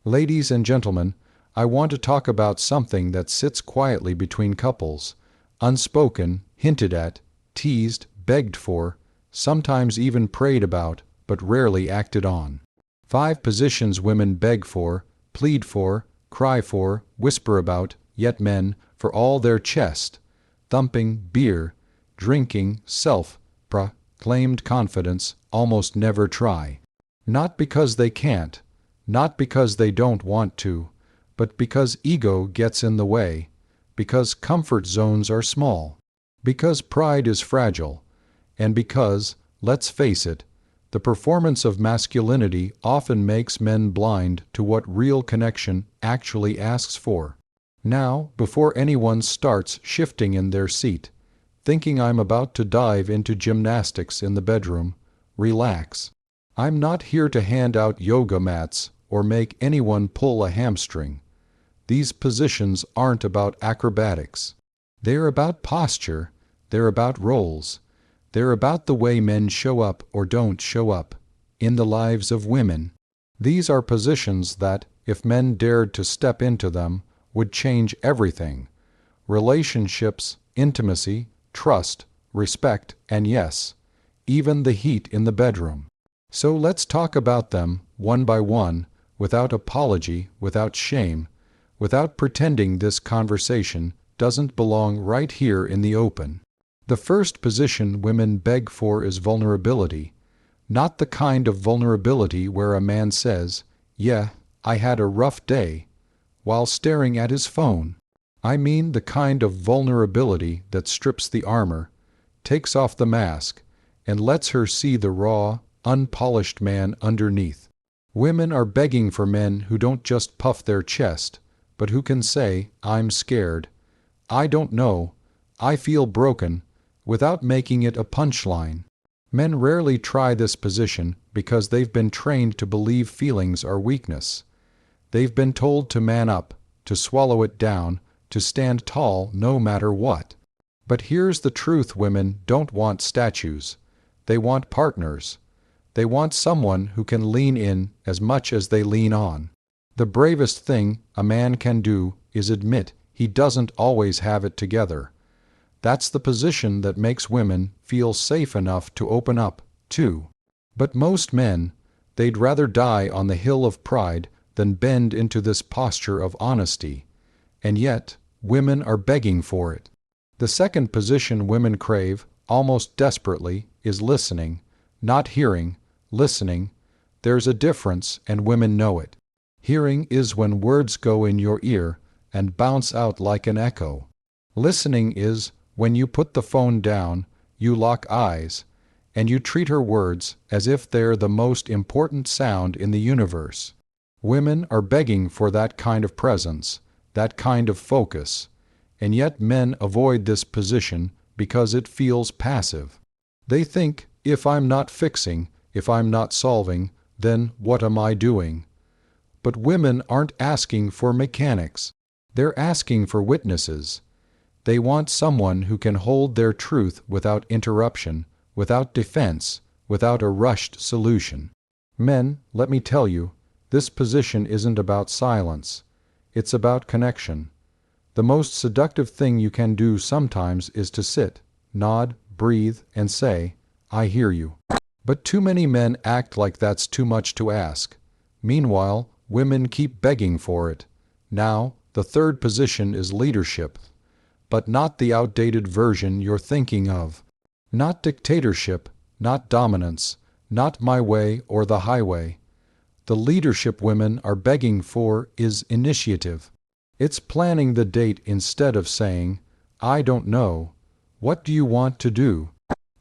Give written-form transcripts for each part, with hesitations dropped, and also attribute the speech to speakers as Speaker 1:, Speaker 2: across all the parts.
Speaker 1: Ladies and gentlemen, I want to talk about something that sits quietly between couples, unspoken, hinted at, teased, begged for, sometimes even prayed about, but rarely acted on. 5 positions women beg for, plead for, cry for, whisper about, yet men, for all their chest, thumping, beer, drinking, self-proclaimed confidence, almost never try. Not because they can't, not because they don't want to, but because ego gets in the way, because comfort zones are small, because pride is fragile, and because, let's face it, the performance of masculinity often makes men blind to what real connection actually asks for. Now, before anyone starts shifting in their seat, thinking I'm about to dive into gymnastics in the bedroom, relax. I'm not here to hand out yoga mats or make anyone pull a hamstring. These positions aren't about acrobatics. They're about posture, they're about roles, they're about the way men show up or don't show up in the lives of women. These are positions that, if men dared to step into them, would change everything. Relationships, intimacy, trust, respect, and yes, even the heat in the bedroom. So let's talk about them, one by one, without apology, without shame, without pretending this conversation doesn't belong right here in the open. The first position women beg for is vulnerability, not the kind of vulnerability where a man says, "Yeah, I had a rough day," while staring at his phone. I mean the kind of vulnerability that strips the armor, takes off the mask, and lets her see the raw, unpolished man underneath. Women are begging for men who don't just puff their chest, but who can say, "I'm scared," "I don't know," "I feel broken," without making it a punchline. Men rarely try this position because they've been trained to believe feelings are weakness. They've been told to man up, to swallow it down, to stand tall no matter what. But here's the truth: women don't want statues. They want partners. They want someone who can lean in as much as they lean on. The bravest thing a man can do is admit he doesn't always have it together. That's the position that makes women feel safe enough to open up, too. But most men, they'd rather die on the hill of pride than bend into this posture of honesty. And yet, women are begging for it. The second position women crave, almost desperately, is listening, not hearing, listening. There's a difference, and women know it. Hearing is when words go in your ear and bounce out like an echo. Listening is when you put the phone down, you lock eyes, and you treat her words as if they're the most important sound in the universe. Women are begging for that kind of presence, that kind of focus, and yet men avoid this position because it feels passive. They think, if I'm not fixing, if I'm not solving, then what am I doing? But women aren't asking for mechanics. They're asking for witnesses. They want someone who can hold their truth without interruption, without defense, without a rushed solution. Men, let me tell you, this position isn't about silence. It's about connection. The most seductive thing you can do sometimes is to sit, nod, breathe, and say, "I hear you." But too many men act like that's too much to ask. Meanwhile, women keep begging for it. Now, the third position is leadership, but not the outdated version you're thinking of. Not dictatorship, not dominance, not my way or the highway. The leadership women are begging for is initiative. It's planning the date instead of saying, "I don't know. What do you want to do?"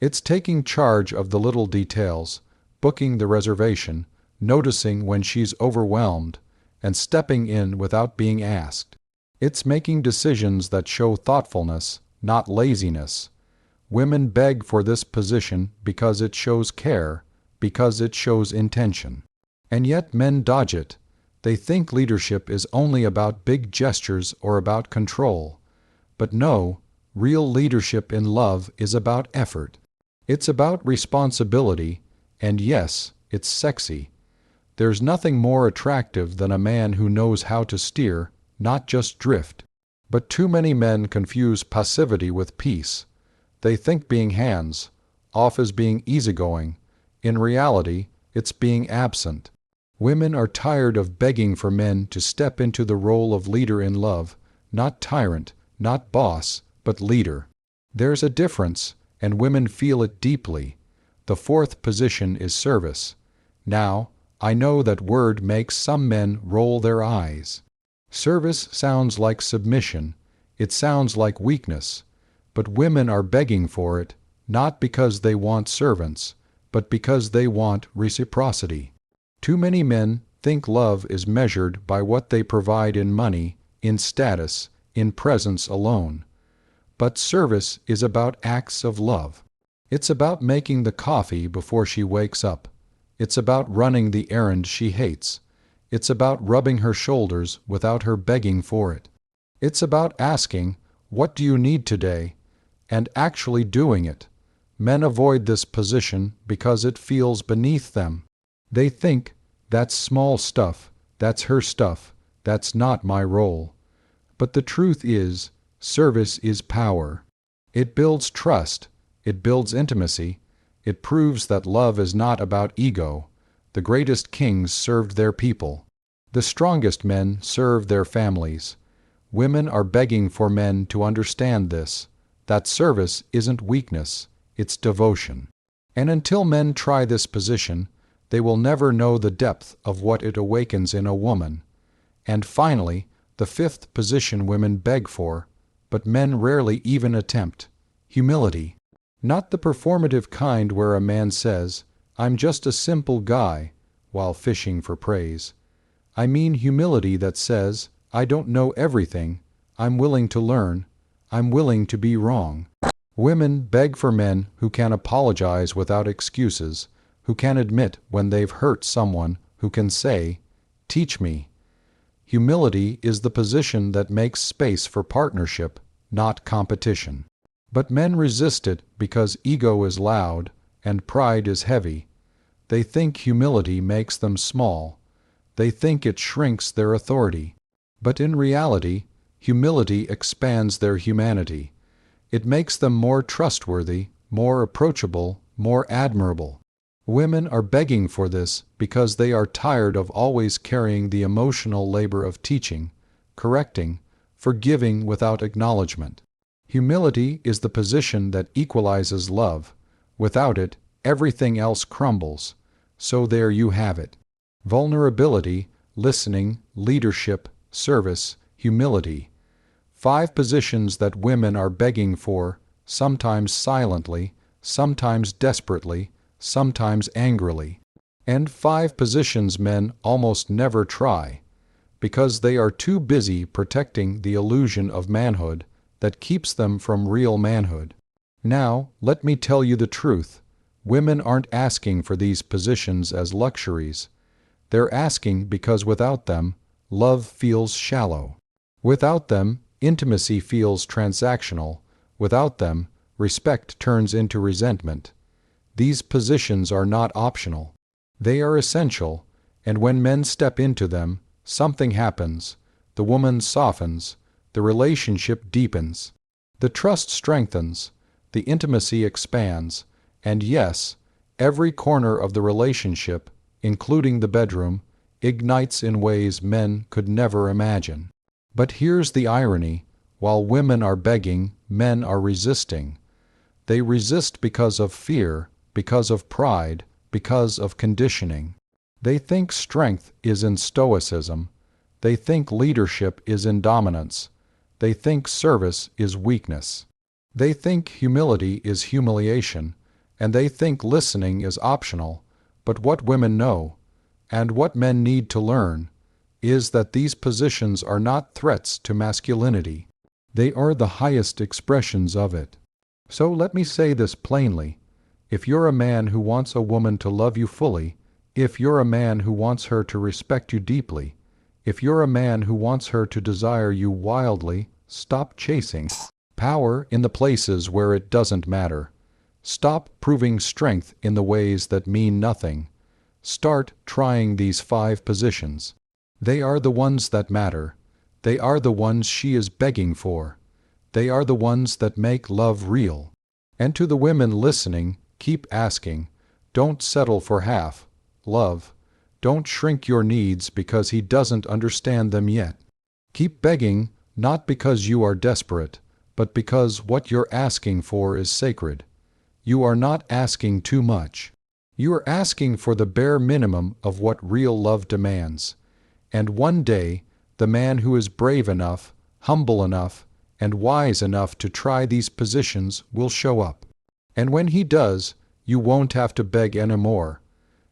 Speaker 1: It's taking charge of the little details, booking the reservation, noticing when she's overwhelmed, and stepping in without being asked. It's making decisions that show thoughtfulness, not laziness. Women beg for this position because it shows care, because it shows intention. And yet men dodge it. They think leadership is only about big gestures or about control. But no, real leadership in love is about effort. It's about responsibility, and yes, it's sexy. There's nothing more attractive than a man who knows how to steer, not just drift. But too many men confuse passivity with peace. They think being hands-off is being easygoing. In reality, it's being absent. Women are tired of begging for men to step into the role of leader in love, not tyrant, not boss, but leader. There's a difference, and women feel it deeply. The fourth position is service. Now, I know that word makes some men roll their eyes. Service sounds like submission. It sounds like weakness. But women are begging for it, not because they want servants, but because they want reciprocity. Too many men think love is measured by what they provide in money, in status, in presence alone. But service is about acts of love. It's about making the coffee before she wakes up. It's about running the errand she hates. It's about rubbing her shoulders without her begging for it. It's about asking, "What do you need today?" and actually doing it. Men avoid this position because it feels beneath them. They think, "That's small stuff, that's her stuff, that's not my role." But the truth is, service is power. It builds trust, it builds intimacy, it proves that love is not about ego. The greatest kings served their people. The strongest men served their families. Women are begging for men to understand this, that service isn't weakness, it's devotion. And until men try this position, they will never know the depth of what it awakens in a woman. And finally, the fifth position women beg for, but men rarely even attempt: humility. Not the performative kind where a man says, "I'm just a simple guy," while fishing for praise. I mean humility that says, "I don't know everything, I'm willing to learn, I'm willing to be wrong." Women beg for men who can apologize without excuses, who can admit when they've hurt someone, who can say, "Teach me." Humility is the position that makes space for partnership, not competition. But men resist it because ego is loud and pride is heavy. They think humility makes them small. They think it shrinks their authority. But in reality, humility expands their humanity. It makes them more trustworthy, more approachable, more admirable. Women are begging for this because they are tired of always carrying the emotional labor of teaching, correcting, forgiving without acknowledgement. Humility is the position that equalizes love. Without it, everything else crumbles. So there you have it. Vulnerability, listening, leadership, service, humility. 5 positions that women are begging for, sometimes silently, sometimes desperately, sometimes angrily. And 5 positions men almost never try, because they are too busy protecting the illusion of manhood that keeps them from real manhood. Now, let me tell you the truth. Women aren't asking for these positions as luxuries. They're asking because without them, love feels shallow. Without them, intimacy feels transactional. Without them, respect turns into resentment. These positions are not optional. They are essential, and when men step into them, something happens. The woman softens. The relationship deepens. The trust strengthens. The intimacy expands. And yes, every corner of the relationship, including the bedroom, ignites in ways men could never imagine. But here's the irony. While women are begging, men are resisting. They resist because of fear, because of pride, because of conditioning. They think strength is in stoicism. They think leadership is in dominance. They think service is weakness. They think humility is humiliation, and they think listening is optional. But what women know, and what men need to learn, is that these positions are not threats to masculinity. They are the highest expressions of it. So let me say this plainly. If you're a man who wants a woman to love you fully, if you're a man who wants her to respect you deeply, if you're a man who wants her to desire you wildly, stop chasing power in the places where it doesn't matter. Stop proving strength in the ways that mean nothing. Start trying these 5 positions. They are the ones that matter. They are the ones she is begging for. They are the ones that make love real. And to the women listening, keep asking. Don't settle for half. Love. Don't shrink your needs because he doesn't understand them yet. Keep begging, not because you are desperate, but because what you're asking for is sacred. You are not asking too much. You are asking for the bare minimum of what real love demands. And one day, the man who is brave enough, humble enough, and wise enough to try these positions will show up. And when he does, you won't have to beg anymore.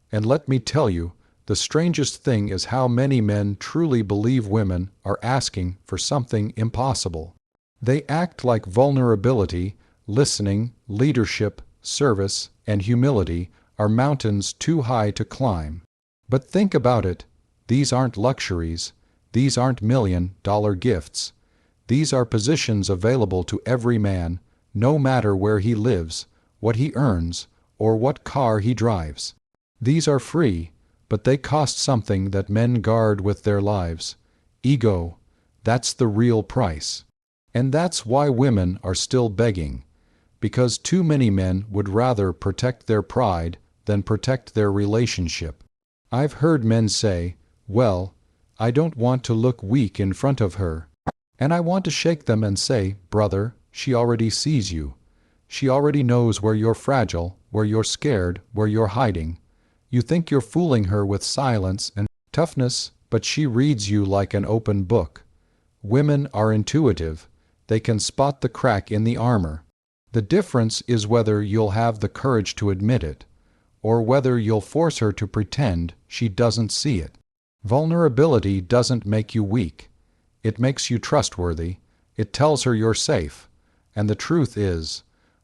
Speaker 1: And let me tell you, the strangest thing is how many men truly believe women are asking for something impossible. They act like vulnerability, listening, leadership, service, and humility are mountains too high to climb. But think about it. These aren't luxuries. These aren't $1,000,000 gifts. These are positions available to every man, no matter where he lives, what he earns, or what car he drives. These are free, but they cost something that men guard with their lives. Ego. That's the real price. And that's why women are still begging. Because too many men would rather protect their pride than protect their relationship. I've heard men say, "Well, I don't want to look weak in front of her." And I want to shake them and say, "Brother, she already sees you. She already knows where you're fragile, where you're scared, where you're hiding. You think you're fooling her with silence and toughness, but she reads you like an open book." Women are intuitive. They can spot the crack in the armor. The difference is whether you'll have the courage to admit it, or whether you'll force her to pretend she doesn't see it. Vulnerability doesn't make you weak. It makes you trustworthy. It tells her you're safe. And the truth is,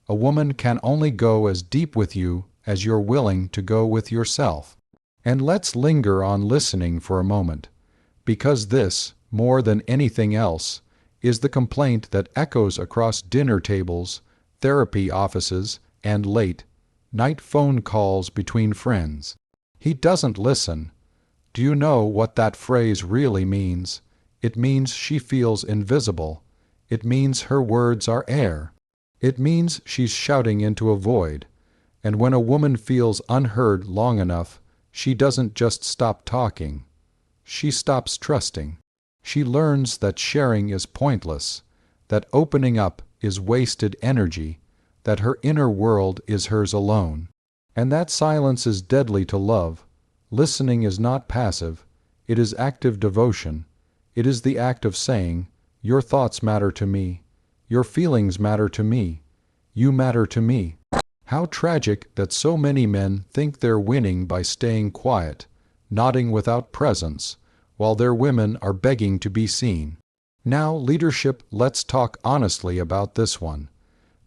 Speaker 1: a woman can only go as deep with you as you're willing to go with yourself. And let's linger on listening for a moment, because this, more than anything else, is the complaint that echoes across dinner tables, therapy offices, and late-night phone calls between friends. He doesn't listen. Do you know what that phrase really means? It means she feels invisible. It means her words are air. It means she's shouting into a void. And when a woman feels unheard long enough, she doesn't just stop talking. She stops trusting. She learns that sharing is pointless, that opening up is wasted energy, that her inner world is hers alone. And that silence is deadly to love. Listening is not passive. It is active devotion. It is the act of saying, "Your thoughts matter to me. Your feelings matter to me. You matter to me." How tragic that so many men think they're winning by staying quiet, nodding without presence, while their women are begging to be seen. Now, leadership, let's talk honestly about this one.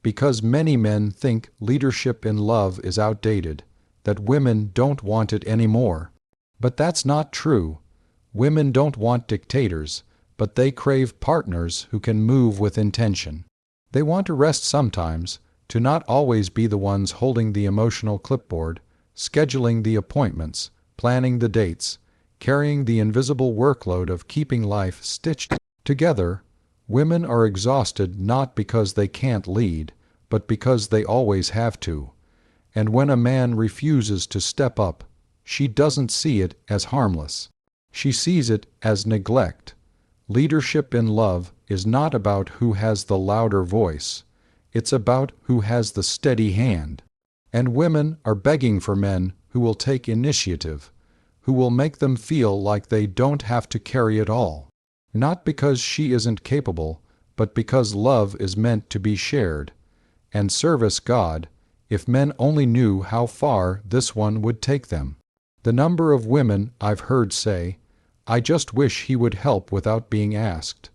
Speaker 1: Because many men think leadership in love is outdated, that women don't want it anymore. But that's not true. Women don't want dictators, but they crave partners who can move with intention. They want to rest sometimes, to not always be the ones holding the emotional clipboard, scheduling the appointments, planning the dates, carrying the invisible workload of keeping life stitched together. Women are exhausted not because they can't lead, but because they always have to. And when a man refuses to step up, she doesn't see it as harmless. She sees it as neglect. Leadership in love is not about who has the louder voice. It's about who has the steady hand. And women are begging for men who will take initiative, who will make them feel like they don't have to carry it all. Not because she isn't capable, but because love is meant to be shared. And service God, if men only knew how far this one would take them. The number of women I've heard say, "I just wish he would help without being asked."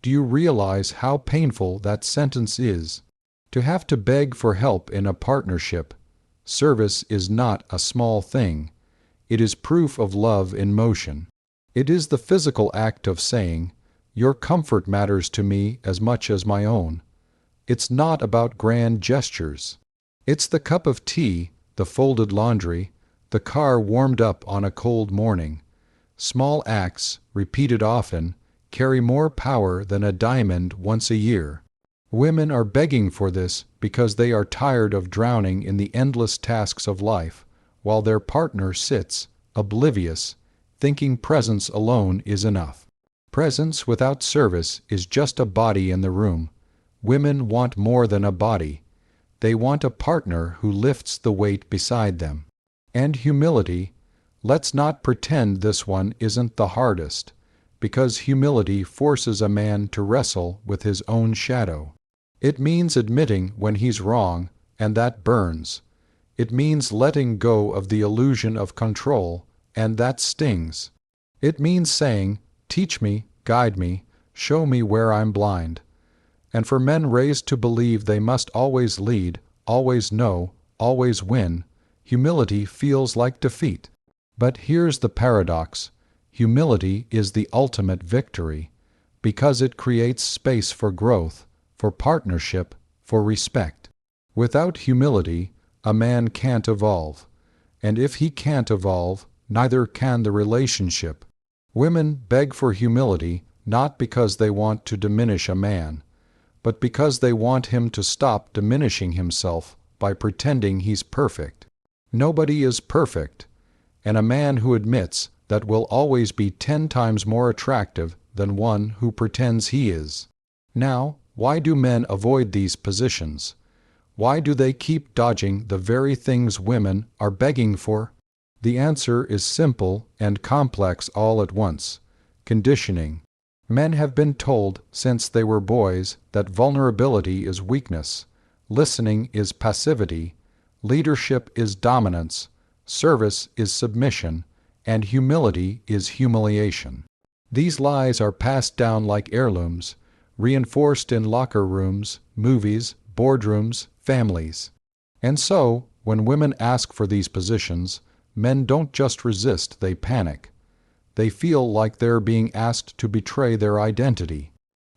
Speaker 1: Do you realize how painful that sentence is? To have to beg for help in a partnership. Service is not a small thing. It is proof of love in motion. It is the physical act of saying, "Your comfort matters to me as much as my own." It's not about grand gestures. It's the cup of tea, the folded laundry, the car warmed up on a cold morning. Small acts, repeated often, carry more power than a diamond once a year. Women are begging for this because they are tired of drowning in the endless tasks of life, while their partner sits, oblivious, thinking presence alone is enough. Presence without service is just a body in the room. Women want more than a body. They want a partner who lifts the weight beside them. And humility, let's not pretend this one isn't the hardest, because humility forces a man to wrestle with his own shadow. It means admitting when he's wrong, and that burns. It means letting go of the illusion of control, and that stings. It means saying, "Teach me, guide me, show me where I'm blind." And for men raised to believe they must always lead, always know, always win, humility feels like defeat. But here's the paradox. Humility is the ultimate victory, because it creates space for growth, for partnership, for respect. Without humility, a man can't evolve. And if he can't evolve, neither can the relationship. Women beg for humility not because they want to diminish a man, but because they want him to stop diminishing himself by pretending he's perfect. Nobody is perfect, and a man who admits that will always be 10 times more attractive than one who pretends he is. Now, why do men avoid these positions? Why do they keep dodging the very things women are begging for? The answer is simple and complex all at once. Conditioning. Men have been told since they were boys that vulnerability is weakness, listening is passivity, leadership is dominance, service is submission, and humility is humiliation. These lies are passed down like heirlooms, reinforced in locker rooms, movies, boardrooms, families. And so, when women ask for these positions, men don't just resist, they panic. They feel like they're being asked to betray their identity.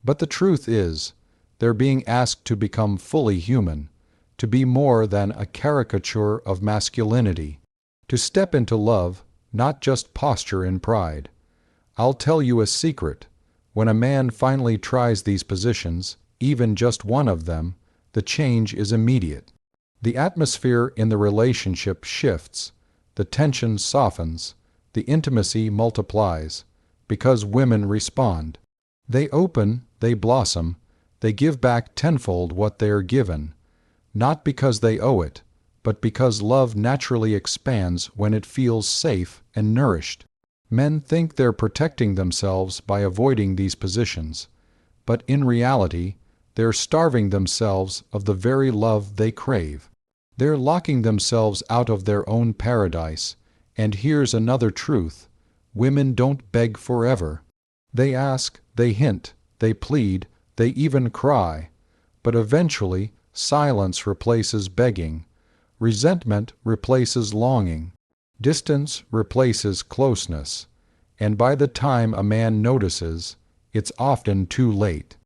Speaker 1: But the truth is, they're being asked to become fully human, to be more than a caricature of masculinity, to step into love, not just posture in pride. I'll tell you a secret. When a man finally tries these positions, even just one of them, the change is immediate. The atmosphere in the relationship shifts, the tension softens, the intimacy multiplies, because women respond. They open, they blossom, they give back tenfold what they are given, not because they owe it, but because love naturally expands when it feels safe and nourished. Men think they're protecting themselves by avoiding these positions, but in reality, they're starving themselves of the very love they crave. They're locking themselves out of their own paradise. And here's another truth. Women don't beg forever. They ask, they hint, they plead, they even cry. But eventually, silence replaces begging. Resentment replaces longing. Distance replaces closeness. And by the time a man notices, it's often too late.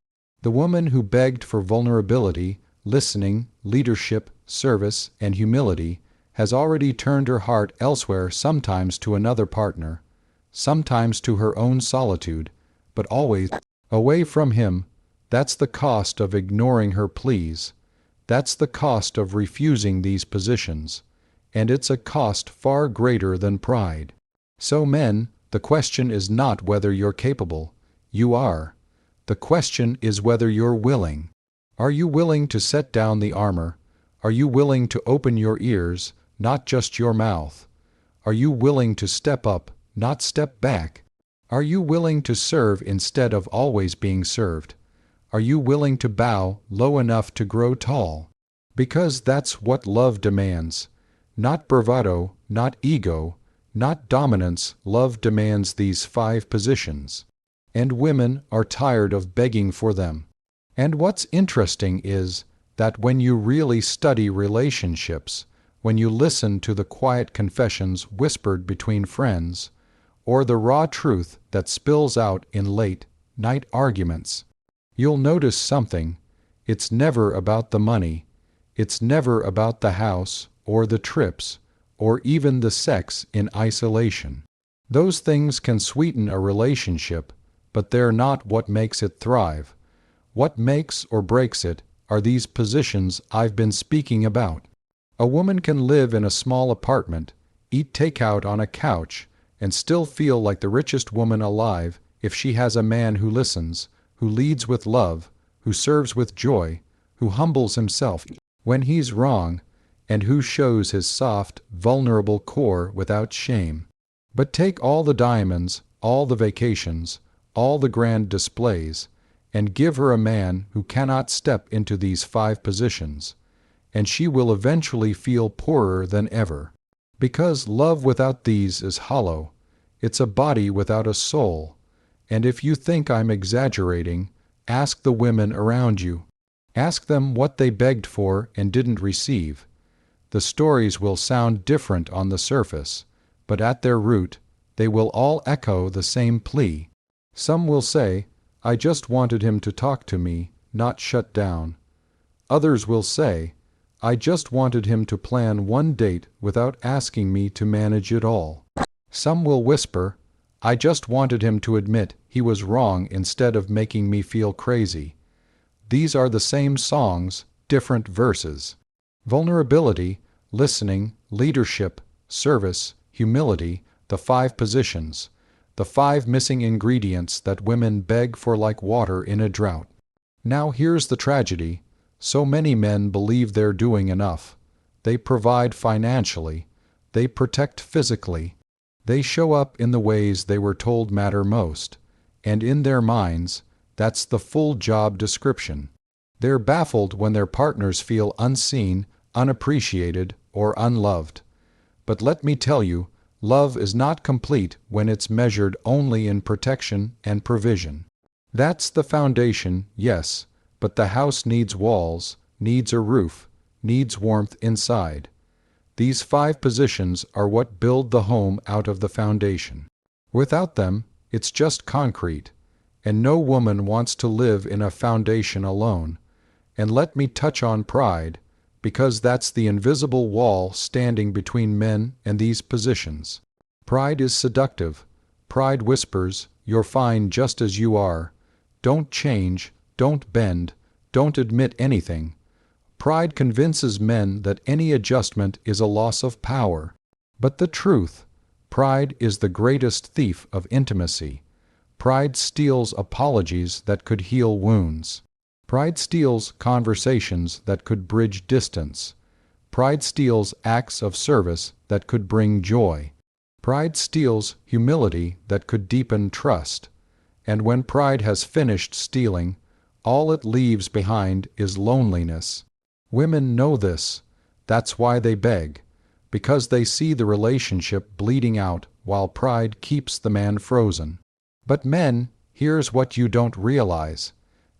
Speaker 1: The woman who begged for vulnerability, listening, leadership, service, and humility has already turned her heart elsewhere, sometimes to another partner, sometimes to her own solitude, but always away from him. That's the cost of ignoring her pleas. That's the cost of refusing these positions. And it's a cost far greater than pride. So men, the question is not whether you're capable. You are. The question is whether you're willing. Are you willing to set down the armor? Are you willing to open your ears, not just your mouth? Are you willing to step up, not step back? Are you willing to serve instead of always being served? Are you willing to bow low enough to grow tall? Because that's what love demands. Not bravado, not ego, not dominance. Love demands these 5 positions. And women are tired of begging for them. And what's interesting is that when you really study relationships, when you listen to the quiet confessions whispered between friends, or the raw truth that spills out in late-night arguments, you'll notice something. It's never about the money. It's never about the house, or the trips, or even the sex in isolation. Those things can sweeten a relationship, but they're not what makes it thrive. What makes or breaks it are these positions I've been speaking about. A woman can live in a small apartment, eat takeout on a couch, and still feel like the richest woman alive if she has a man who listens, who leads with love, who serves with joy, who humbles himself when he's wrong, and who shows his soft, vulnerable core without shame. But take all the diamonds, all the vacations, all the grand displays, and give her a man who cannot step into these 5 positions, and she will eventually feel poorer than ever. Because love without these is hollow. It's a body without a soul. And if you think I'm exaggerating, ask the women around you. Ask them what they begged for and didn't receive. The stories will sound different on the surface, but at their root, they will all echo the same plea. Some will say, "I just wanted him to talk to me, not shut down." Others will say, "I just wanted him to plan one date without asking me to manage it all." Some will whisper, "I just wanted him to admit he was wrong instead of making me feel crazy." These are the same songs, different verses. Vulnerability, listening, leadership, service, humility, the 5 positions, the 5 missing ingredients that women beg for like water in a drought. Now here's the tragedy. So many men believe they're doing enough. They provide financially. They protect physically. They show up in the ways they were told matter most. And in their minds, that's the full job description. They're baffled when their partners feel unseen, unappreciated, or unloved. But let me tell you, love is not complete when it's measured only in protection and provision. That's the foundation, yes, but the house needs walls, needs a roof, needs warmth inside. These 5 positions are what build the home out of the foundation. Without them, it's just concrete, and no woman wants to live in a foundation alone. And let me touch on pride, because that's the invisible wall standing between men and these positions. Pride is seductive. Pride whispers, "You're fine just as you are. Don't change, don't bend, don't admit anything." Pride convinces men that any adjustment is a loss of power. But the truth, pride is the greatest thief of intimacy. Pride steals apologies that could heal wounds. Pride steals conversations that could bridge distance. Pride steals acts of service that could bring joy. Pride steals humility that could deepen trust. And when pride has finished stealing, all it leaves behind is loneliness. Women know this. That's why they beg, because they see the relationship bleeding out while pride keeps the man frozen. But men, here's what you don't realize.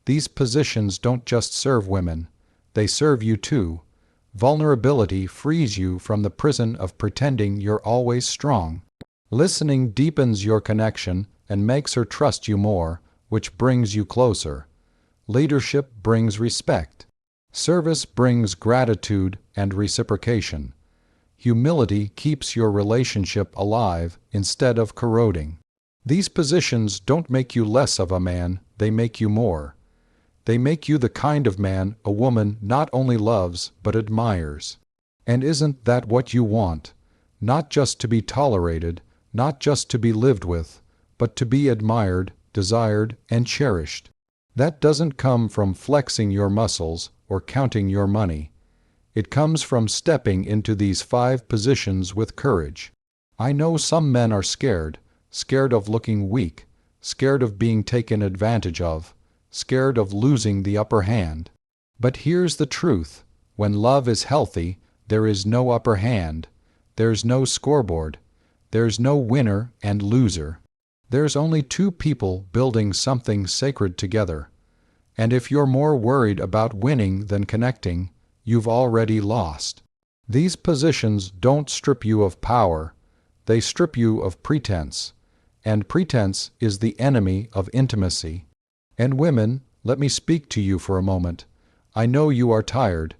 Speaker 1: These positions don't just serve women. They serve you too. Vulnerability frees you from the prison of pretending you're always strong. Listening deepens your connection and makes her trust you more, which brings you closer. Leadership brings respect. Service brings gratitude and reciprocation. Humility keeps your relationship alive instead of corroding. These positions don't make you less of a man, they make you more. They make you the kind of man a woman not only loves but admires. And isn't that what you want? Not just to be tolerated, not just to be lived with, but to be admired, desired, and cherished. That doesn't come from flexing your muscles or counting your money. It comes from stepping into these 5 positions with courage. I know some men are scared of looking weak, scared of being taken advantage of, scared of losing the upper hand. But here's the truth. When love is healthy, there is no upper hand. There's no scoreboard. There's no winner and loser. There's only 2 people building something sacred together. And if you're more worried about winning than connecting, you've already lost. These positions don't strip you of power. They strip you of pretense. And pretense is the enemy of intimacy. And women, let me speak to you for a moment. I know you are tired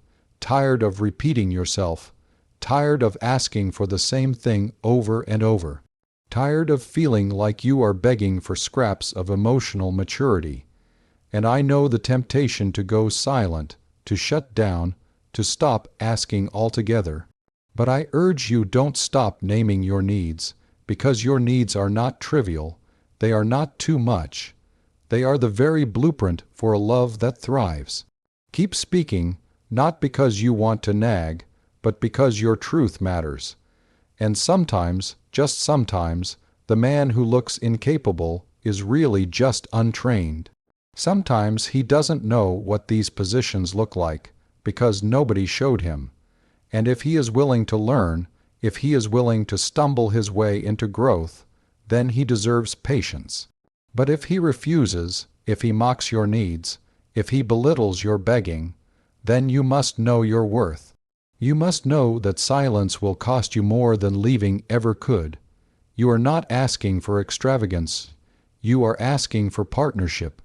Speaker 1: of repeating yourself, tired of asking for the same thing over and over, tired of feeling like you are begging for scraps of emotional maturity. And I know the temptation to go silent, to shut down, to stop asking altogether. But I urge you, don't stop naming your needs, because your needs are not trivial, they are not too much. They are the very blueprint for a love that thrives. Keep speaking, not because you want to nag, but because your truth matters. And sometimes, just sometimes, the man who looks incapable is really just untrained. Sometimes he doesn't know what these positions look like, because nobody showed him. And if he is willing to learn, if he is willing to stumble his way into growth, then he deserves patience. But if he refuses, if he mocks your needs, if he belittles your begging, then you must know your worth. You must know that silence will cost you more than leaving ever could. You are not asking for extravagance. You are asking for partnership.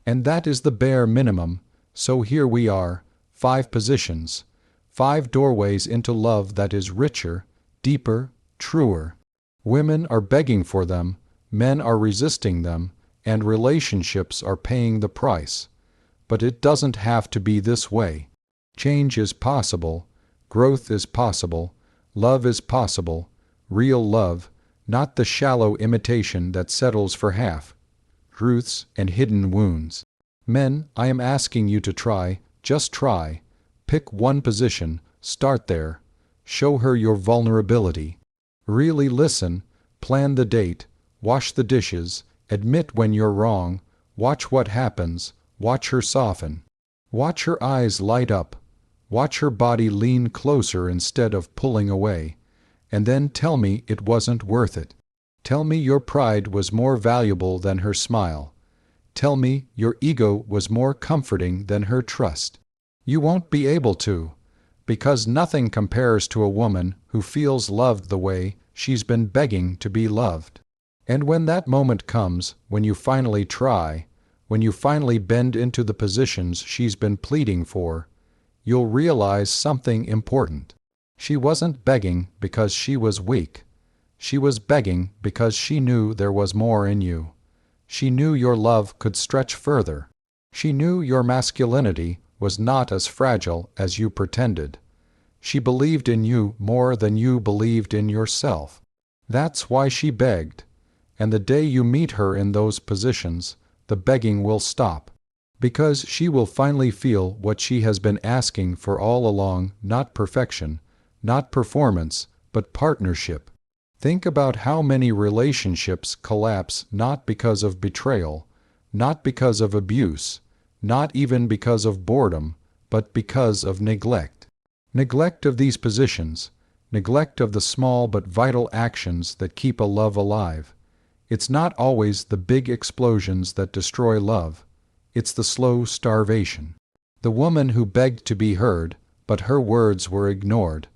Speaker 1: And that is the bare minimum. So here we are, 5 positions, 5 doorways into love that is richer, deeper, truer. Women are begging for them, men are resisting them, and relationships are paying the price. But it doesn't have to be this way. Change is possible, growth is possible, love is possible, real love, not the shallow imitation that settles for half-truths and hidden wounds. Men, I am asking you to try, just try. Pick one position, start there. Show her your vulnerability. Really listen, plan the date, wash the dishes, admit when you're wrong, watch what happens, watch her soften. Watch her eyes light up. Watch her body lean closer instead of pulling away. And then tell me it wasn't worth it. Tell me your pride was more valuable than her smile. Tell me your ego was more comforting than her trust. You won't be able to, because nothing compares to a woman who feels loved the way she's been begging to be loved. And when that moment comes, when you finally try, when you finally bend into the positions she's been pleading for, you'll realize something important. She wasn't begging because she was weak. She was begging because she knew there was more in you. She knew your love could stretch further. She knew your masculinity was not as fragile as you pretended. She believed in you more than you believed in yourself. That's why she begged. And the day you meet her in those positions, the begging will stop. Because she will finally feel what she has been asking for all along, not perfection, not performance, but partnership. Think about how many relationships collapse not because of betrayal, not because of abuse, not even because of boredom, but because of neglect. Neglect of these positions, neglect of the small but vital actions that keep a love alive. It's not always the big explosions that destroy love. It's the slow starvation. The woman who begged to be heard, but her words were ignored.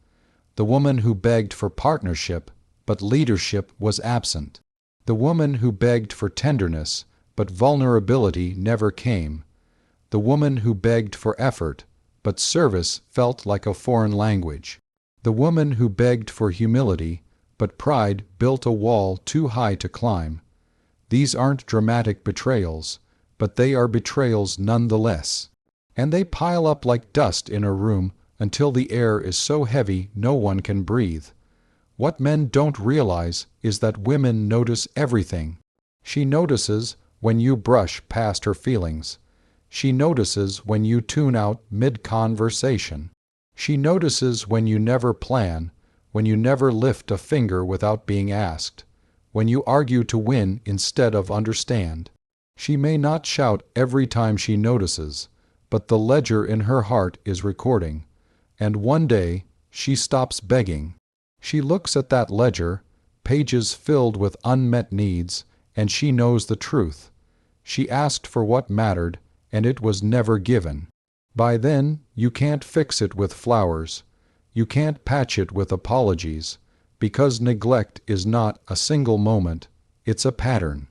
Speaker 1: The woman who begged for partnership, but leadership was absent. The woman who begged for tenderness, but vulnerability never came. The woman who begged for effort, but service felt like a foreign language. The woman who begged for humility, but pride built a wall too high to climb. These aren't dramatic betrayals, but they are betrayals nonetheless. And they pile up like dust in a room until the air is so heavy no one can breathe. What men don't realize is that women notice everything. She notices when you brush past her feelings. She notices when you tune out mid-conversation. She notices when you never plan, when you never lift a finger without being asked, when you argue to win instead of understand. She may not shout every time she notices, but the ledger in her heart is recording. And one day, she stops begging. She looks at that ledger, pages filled with unmet needs, and she knows the truth. She asked for what mattered, and it was never given. By then, you can't fix it with flowers. You can't patch it with apologies, because neglect is not a single moment, it's a pattern.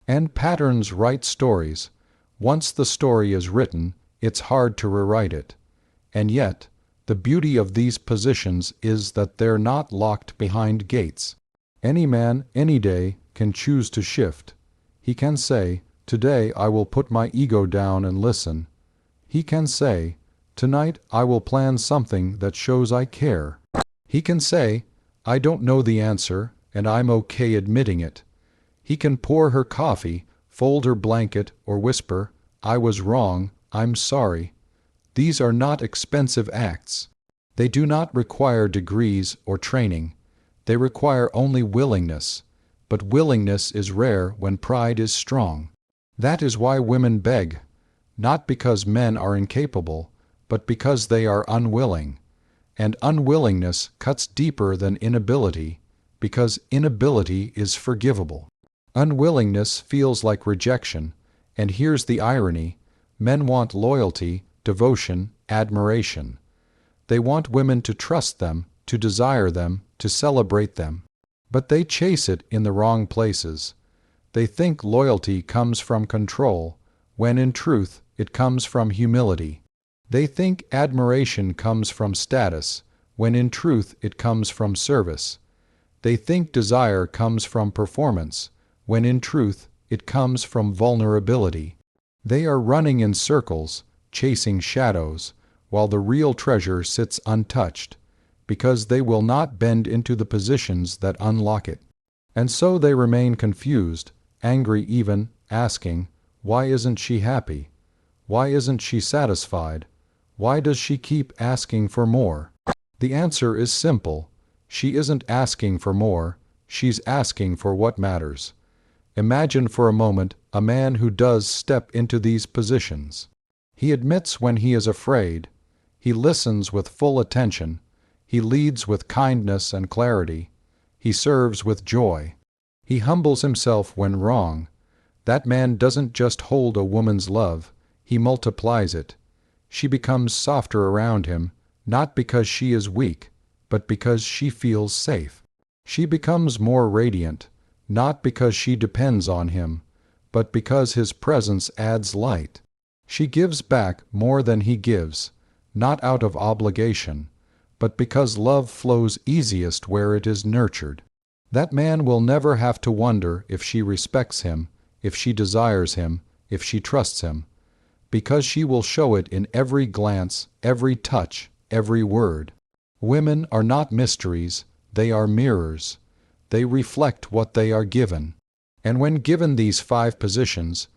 Speaker 1: And patterns write stories. Once the story is written, it's hard to rewrite it. And yet, The beauty of these positions is that they're not locked behind gates. Any man, any day, can choose to shift. He can say, "Today I will put my ego down and listen." He can say, "Tonight I will plan something that shows I care." He can say, "I don't know the answer, and I'm okay admitting it." He can pour her coffee, fold her blanket, or whisper, "I was wrong, I'm sorry." These are not expensive acts. They do not require degrees or training. They require only willingness. But willingness is rare when pride is strong. That is why women beg, not because men are incapable, but because they are unwilling. And unwillingness cuts deeper than inability, because inability is forgivable. Unwillingness feels like rejection, and here's the irony: men want loyalty, devotion, admiration. They want women to trust them, to desire them, to celebrate them. But they chase it in the wrong places. They think loyalty comes from control, when in truth it comes from humility. They think admiration comes from status, when in truth it comes from service. They think desire comes from performance, when in truth it comes from vulnerability. They are running in circles, chasing shadows, while the real treasure sits untouched, because they will not bend into the positions that unlock it. And so they remain confused, angry even, asking, "Why isn't she happy? Why isn't she satisfied? Why does she keep asking for more?" The answer is simple. She isn't asking for more, she's asking for what matters. Imagine for a moment a man who does step into these positions. He admits when he is afraid. He listens with full attention. He leads with kindness and clarity. He serves with joy. He humbles himself when wrong. That man doesn't just hold a woman's love, he multiplies it. She becomes softer around him, not because she is weak, but because she feels safe. She becomes more radiant, not because she depends on him, but because his presence adds light. She gives back more than he gives, not out of obligation, but because love flows easiest where it is nurtured. That man will never have to wonder if she respects him, if she desires him, if she trusts him, because she will show it in every glance, every touch, every word. Women are not mysteries, they are mirrors. They reflect what they are given. And when given these 5 positions,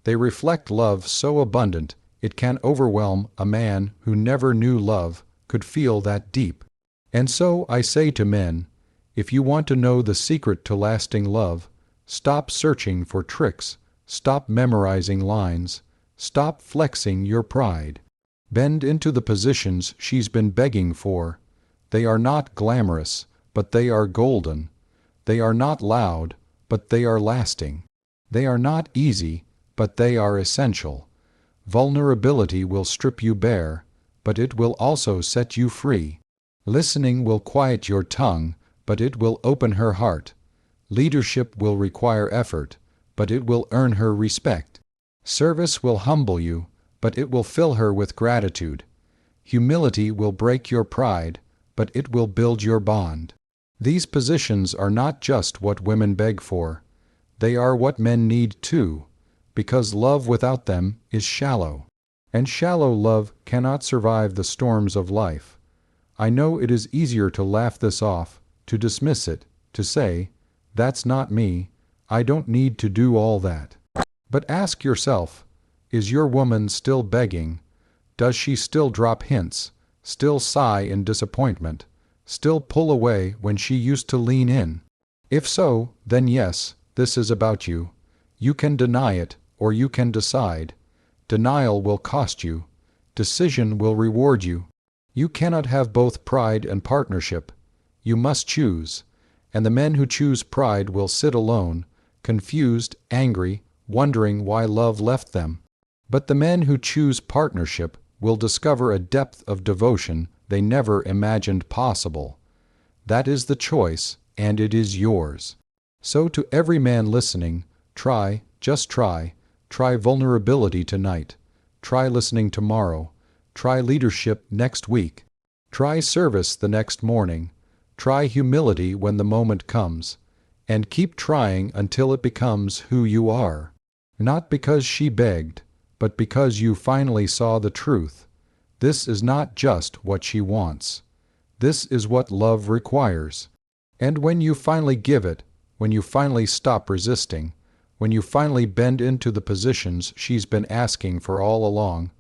Speaker 1: they reflect love so abundant it can overwhelm a man who never knew love, could feel that deep. And so I say to men, if you want to know the secret to lasting love, stop searching for tricks, stop memorizing lines, stop flexing your pride. Bend into the positions she's been begging for. They are not glamorous, but they are golden. They are not loud, but they are lasting. They are not easy, but they are essential. Vulnerability will strip you bare, but it will also set you free. Listening will quiet your tongue, but it will open her heart. Leadership will require effort, but it will earn her respect. Service will humble you, but it will fill her with gratitude. Humility will break your pride, but it will build your bond. These positions are not just what women beg for. They are what men need too, because love without them is shallow. And shallow love cannot survive the storms of life. I know it is easier to laugh this off, to dismiss it, to say, "That's not me, I don't need to do all that." But ask yourself, is your woman still begging? Does she still drop hints, still sigh in disappointment, still pull away when she used to lean in? If so, then yes, this is about you. You can deny it, or you can decide. Denial will cost you. Decision will reward you. You cannot have both pride and partnership. You must choose. And the men who choose pride will sit alone, confused, angry, wondering why love left them. But the men who choose partnership will discover a depth of devotion they never imagined possible. That is the choice, and it is yours. So to every man listening, try, just try vulnerability tonight. Try listening tomorrow. Try leadership next week. Try service the next morning. Try humility when the moment comes. And keep trying until it becomes who you are. Not because she begged, but because you finally saw the truth. This is not just what she wants. This is what love requires. And when you finally give it, when you finally stop resisting, when you finally bend into the positions she's been asking for all along,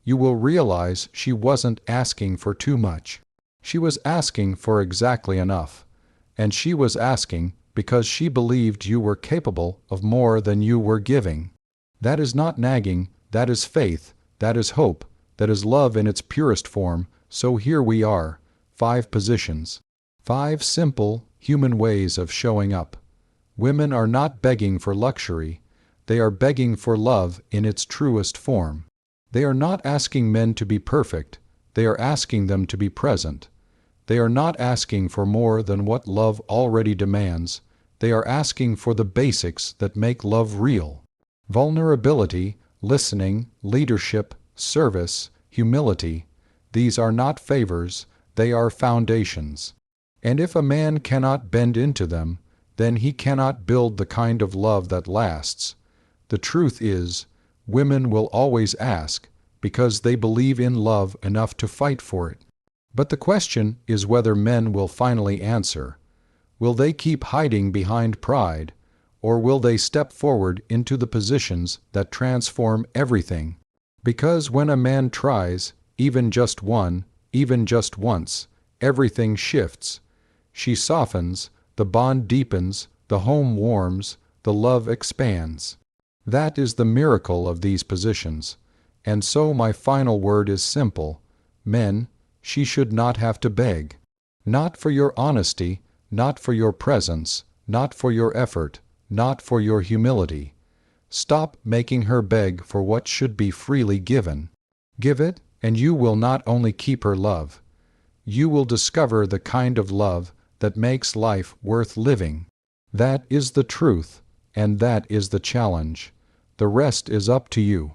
Speaker 1: you will realize she wasn't asking for too much. She was asking for exactly enough. And she was asking because she believed you were capable of more than you were giving. That is not nagging, that is faith, that is hope, that is love in its purest form. So here we are, 5 positions. 5 simple, human ways of showing up. Women are not begging for luxury. They are begging for love in its truest form. They are not asking men to be perfect. They are asking them to be present. They are not asking for more than what love already demands. They are asking for the basics that make love real. Vulnerability, listening, leadership, service, humility. These are not favors, they are foundations. And if a man cannot bend into them, then he cannot build the kind of love that lasts. The truth is, women will always ask, because they believe in love enough to fight for it. But the question is whether men will finally answer. Will they keep hiding behind pride, or will they step forward into the positions that transform everything? Because when a man tries, even just one, even just once, everything shifts. She softens, the bond deepens, the home warms, the love expands. That is the miracle of these positions. And so my final word is simple. Men, she should not have to beg. Not for your honesty, not for your presence, not for your effort, not for your humility. Stop making her beg for what should be freely given. Give it, and you will not only keep her love. You will discover the kind of love that makes life worth living. That is the truth, and that is the challenge. The rest is up to you.